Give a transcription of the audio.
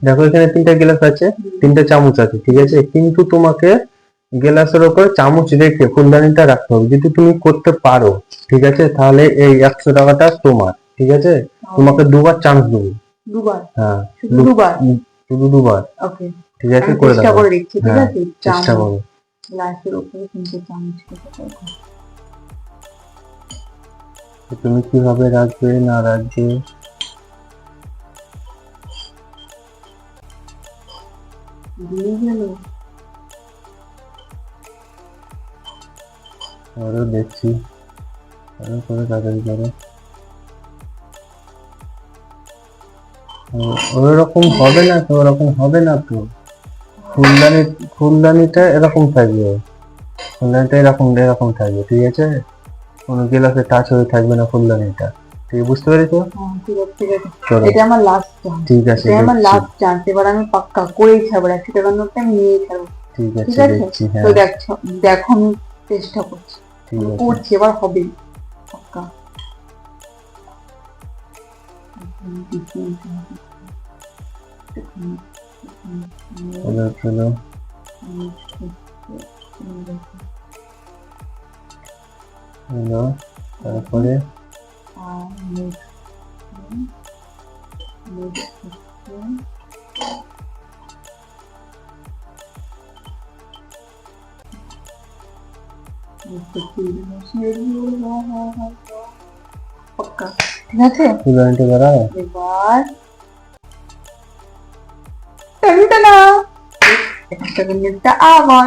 দেখো এখানে 3টা গ্লাস আছে, 3টা চামচ আছে, ঠিক আছে, কিন্তু তোমাকে গ্লাসের উপর চামচ রেখে ফুলদানিটা রাখতে হবে। যদি তুমি করতে পারো, ঠিক আছে, তাহলে এই 100 টাকাটা তোমার, ঠিক আছে। তোমাকে দুবার চান্স দেবো। দুবার? হ্যাঁ, শুধু দুবার? শুধু দুবার। ওকে, ঠিক আছে, আমি করে চেষ্টা দেখো। করে দেখছি। ঠিক হ্যাঁ, আছে, চেষ্টা করো। গ্লাসের উপরে কিন্তু চামচ রেখে দেখো। তুমি কিভাবে রাখবে না রাখবে দিয়ে গেল। আরো দেখছি, আরো করে তাড়াতাড়ি করো। ওরকম হবে না তো, ওরকম হবে না তো। ফুলদানি, ফুলদানিটা এরকম থাকবে, ফুলদানিটা এরকম এরকম থাকবে, ঠিক আছে। কোনো গ্লাসে টাচ হয়ে থাকবে না ফুলদানিটা, ঠিক বুঝতে পেরেছো? ঠিক আছে, ঠিক আছে, চলো, এটা আমার লাস্ট চান্স। ঠিক আছে, এটা আমার দেখছি। লাস্ট চান্স, এবার আমি পাক্কা করেই ছাড়বো। 100 টাকার নোটটা আমি নিয়েই ছাড়বো। ঠিক ঠিক আছে, আছে, দেখছি। তো হ্যাঁ, দেখো, দেখো আমি চেষ্টা করছি, ঠিক আছে। করছি, এবার হবে পাক্কা। চলো চলো, হলো, তারপরে পাক্কা, ঠিক আছে। ফুলদানিটা দাঁড়াও। এবার টানটানা, 100 টাকার নোটটা আমার।